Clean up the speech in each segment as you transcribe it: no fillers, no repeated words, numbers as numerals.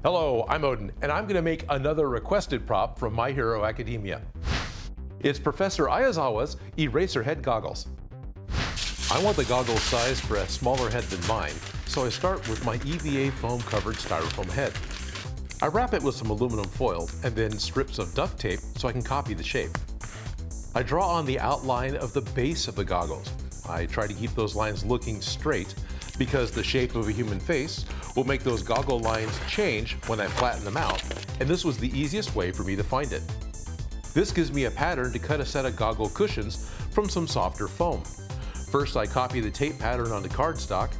Hello, I'm Odin, and I'm going to make another requested prop from My Hero Academia. It's Professor Aizawa's eraser head goggles. I want the goggles size for a smaller head than mine, so I start with my EVA foam covered styrofoam head. I wrap it with some aluminum foil and then strips of duct tape so I can copy the shape. I draw on the outline of the base of the goggles. I try to keep those lines looking straight because the shape of a human face will make those goggle lines change when I flatten them out, and this was the easiest way for me to find it. This gives me a pattern to cut a set of goggle cushions from some softer foam. First I copy the tape pattern onto cardstock,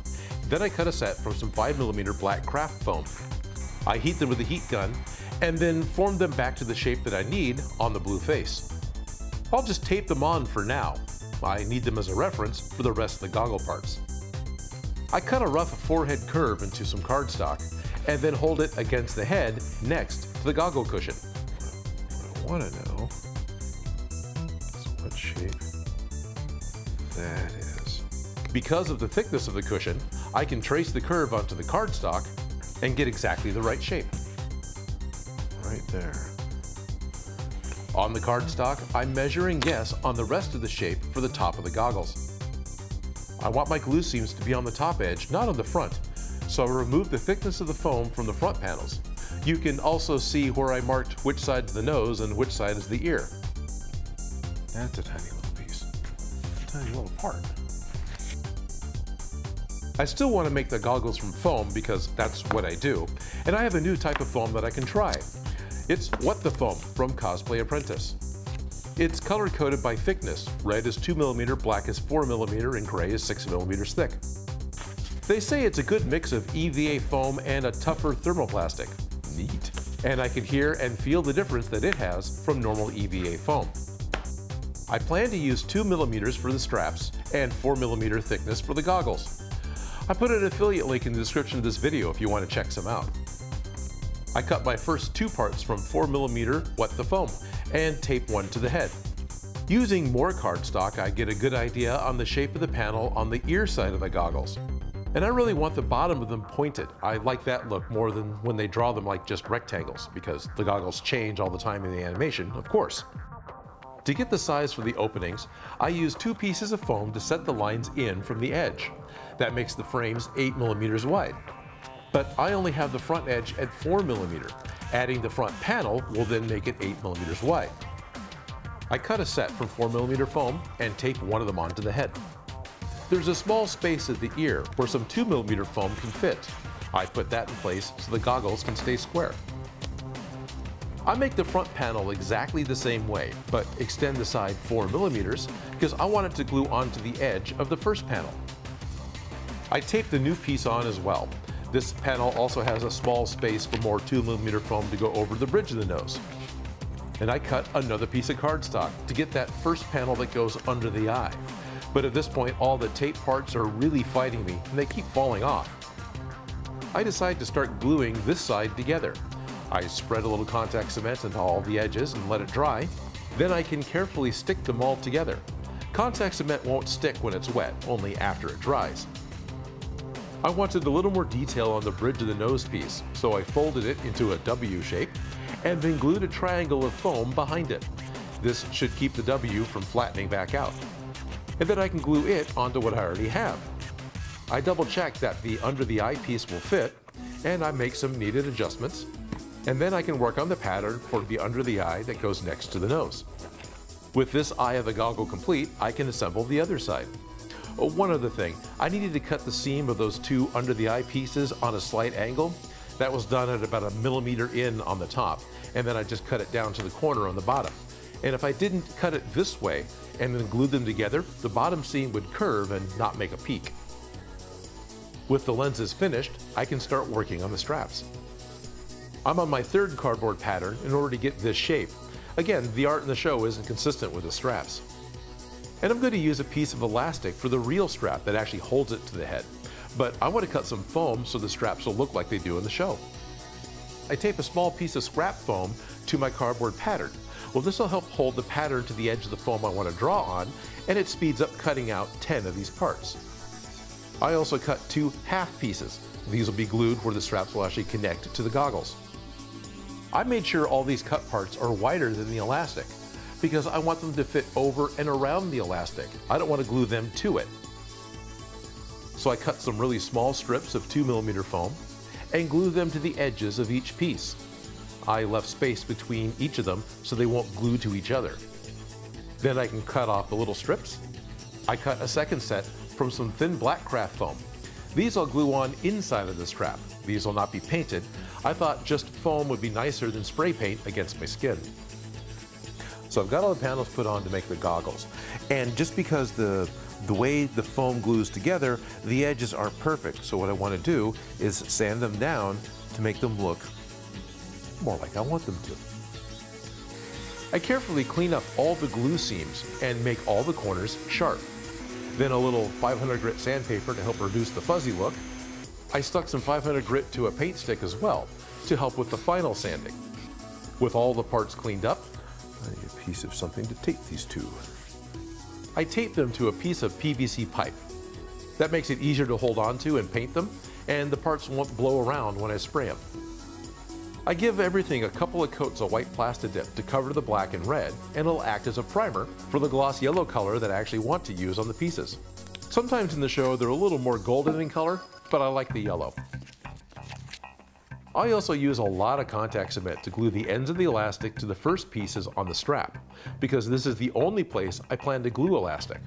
then I cut a set from some 5mm Black Craft foam. I heat them with a heat gun and then form them back to the shape that I need on the blue face. I'll just tape them on for now. I need them as a reference for the rest of the goggle parts. I cut a rough forehead curve into some cardstock and then hold it against the head next to the goggle cushion. What I want to know is what shape that is. Because of the thickness of the cushion, I can trace the curve onto the cardstock and get exactly the right shape. Right there. On the cardstock, I measure and guess on the rest of the shape for the top of the goggles. I want my glue seams to be on the top edge, not on the front, so I remove the thickness of the foam from the front panels. You can also see where I marked which side is the nose and which side is the ear. That's a tiny little piece, a tiny little part. I still want to make the goggles from foam because that's what I do, and I have a new type of foam that I can try. It's What the Foam from Cosplay Apprentice. It's color-coded by thickness. Red is 2mm, black is 4mm, and gray is 6mm thick. They say it's a good mix of EVA foam and a tougher thermoplastic. Neat. And I can hear and feel the difference that it has from normal EVA foam. I plan to use 2mm for the straps and 4mm thickness for the goggles. I put an affiliate link in the description of this video if you want to check some out. I cut my first two parts from 4mm What the Foam and tape one to the head. Using more cardstock, I get a good idea on the shape of the panel on the ear side of the goggles. And I really want the bottom of them pointed. I like that look more than when they draw them like just rectangles, because the goggles change all the time in the animation, of course. To get the size for the openings, I use 2 pieces of foam to set the lines in from the edge. That makes the frames 8mm wide. But I only have the front edge at 4mm. Adding the front panel will then make it 8mm wide. I cut a set from 4mm foam and tape one of them onto the head. There's a small space at the ear where some 2mm foam can fit. I put that in place so the goggles can stay square. I make the front panel exactly the same way, but extend the side 4mm because I want it to glue onto the edge of the first panel. I tape the new piece on as well. This panel also has a small space for more 2mm foam to go over the bridge of the nose. And I cut another piece of cardstock to get that first panel that goes under the eye. But at this point, all the tape parts are really fighting me and they keep falling off. I decide to start gluing this side together. I spread a little contact cement into all the edges and let it dry. Then I can carefully stick them all together. Contact cement won't stick when it's wet, only after it dries. I wanted a little more detail on the bridge of the nose piece, so I folded it into a W shape and then glued a triangle of foam behind it. This should keep the W from flattening back out. And then I can glue it onto what I already have. I double check that the under the eye piece will fit, and I make some needed adjustments. And then I can work on the pattern for the under the eye that goes next to the nose. With this eye of the goggle complete, I can assemble the other side. Oh, one other thing, I needed to cut the seam of those 2 under the eye pieces on a slight angle. That was done at about 1mm in on the top, and then I just cut it down to the corner on the bottom. And if I didn't cut it this way and then glue them together, the bottom seam would curve and not make a peak. With the lenses finished, I can start working on the straps. I'm on my 3rd cardboard pattern in order to get this shape. Again, the art in the show isn't consistent with the straps. And I'm going to use a piece of elastic for the real strap that actually holds it to the head. But I want to cut some foam so the straps will look like they do in the show. I tape a small piece of scrap foam to my cardboard pattern. Well, this will help hold the pattern to the edge of the foam I want to draw on, and it speeds up cutting out 10 of these parts. I also cut 2 half pieces. These will be glued where the straps will actually connect to the goggles. I made sure all these cut parts are wider than the elastic because I want them to fit over and around the elastic. I don't want to glue them to it. So I cut some really small strips of 2mm foam and glue them to the edges of each piece. I left space between each of them so they won't glue to each other. Then I can cut off the little strips. I cut a second set from some thin Black Craft foam. These I'll glue on inside of the strap. These will not be painted. I thought just foam would be nicer than spray paint against my skin. So I've got all the panels put on to make the goggles. And just because the way the foam glues together, the edges aren't perfect. So what I want to do is sand them down to make them look more like I want them to. I carefully clean up all the glue seams and make all the corners sharp. Then a little 500 grit sandpaper to help reduce the fuzzy look. I stuck some 500 grit to a paint stick as well to help with the final sanding. With all the parts cleaned up, I need a piece of something to tape these to. I tape them to a piece of PVC pipe. That makes it easier to hold on to and paint them, and the parts won't blow around when I spray them. I give everything a couple of coats of white Plasti Dip to cover the black and red, and it'll act as a primer for the gloss yellow color that I actually want to use on the pieces. Sometimes in the show they're a little more golden in color, but I like the yellow. I also use a lot of contact cement to glue the ends of the elastic to the first pieces on the strap, because this is the only place I plan to glue elastic.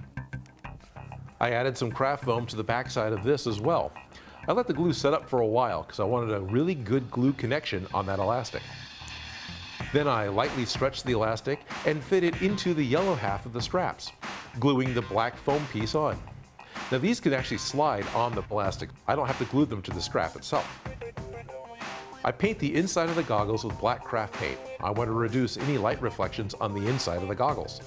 I added some craft foam to the backside of this as well. I let the glue set up for a while because I wanted a really good glue connection on that elastic. Then I lightly stretched the elastic and fit it into the yellow half of the straps, gluing the black foam piece on. Now these can actually slide on the elastic. I don't have to glue them to the strap itself. I paint the inside of the goggles with Black Craft paint. I want to reduce any light reflections on the inside of the goggles.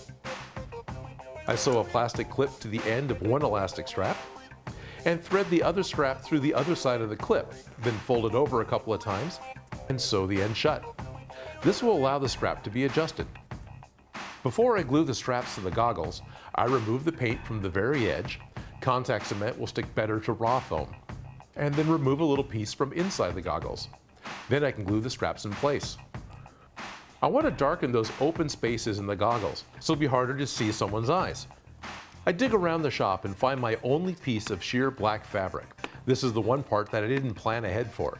I sew a plastic clip to the end of one elastic strap and thread the other strap through the other side of the clip, then fold it over a couple of times and sew the end shut. This will allow the strap to be adjusted. Before I glue the straps to the goggles, I remove the paint from the very edge. Contact cement will stick better to raw foam. And then remove a little piece from inside the goggles. Then I can glue the straps in place. I want to darken those open spaces in the goggles so it'll be harder to see someone's eyes. I dig around the shop and find my only piece of sheer black fabric. This is the one part that I didn't plan ahead for.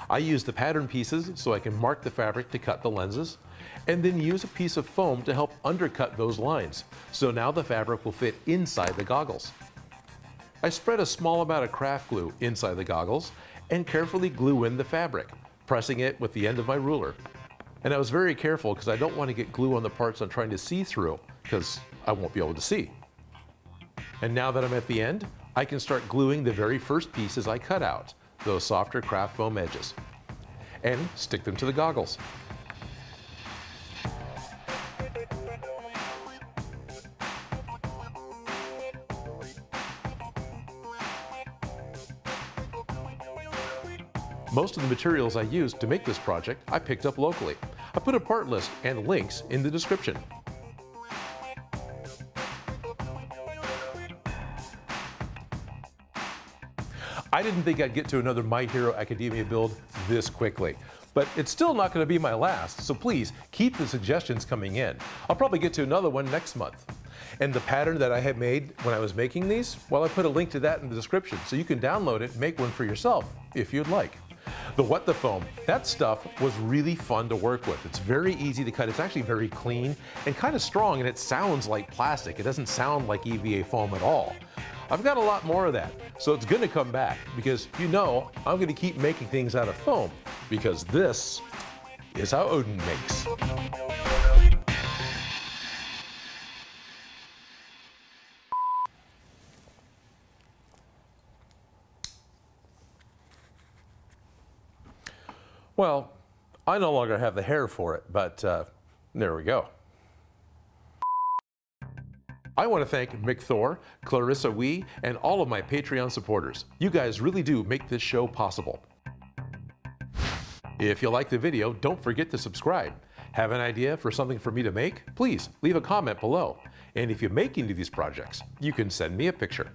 I use the pattern pieces so I can mark the fabric to cut the lenses, and then use a piece of foam to help undercut those lines, so now the fabric will fit inside the goggles. I spread a small amount of craft glue inside the goggles and carefully glue in the fabric, pressing it with the end of my ruler. And I was very careful because I don't want to get glue on the parts I'm trying to see through, because I won't be able to see. And now that I'm at the end, I can start gluing the very first pieces I cut out, those softer craft foam edges, and stick them to the goggles. Most of the materials I used to make this project I picked up locally. I put a part list and links in the description. I didn't think I'd get to another My Hero Academia build this quickly, but it's still not going to be my last, so please keep the suggestions coming in. I'll probably get to another one next month. And the pattern that I had made when I was making these, well, I put a link to that in the description, so you can download it and make one for yourself if you'd like. The What the Foam, that stuff was really fun to work with. It's very easy to cut. It's actually very clean and kind of strong, and it sounds like plastic. It doesn't sound like EVA foam at all. I've got a lot more of that, so it's going to come back because you know I'm going to keep making things out of foam because this is how Odin makes. Well, I no longer have the hair for it, but there we go. I want to thank Mick Thor, Clarissa Wee, and all of my Patreon supporters. You guys really do make this show possible. If you like the video, don't forget to subscribe. Have an idea for something for me to make? Please leave a comment below. And if you make any of these projects, you can send me a picture.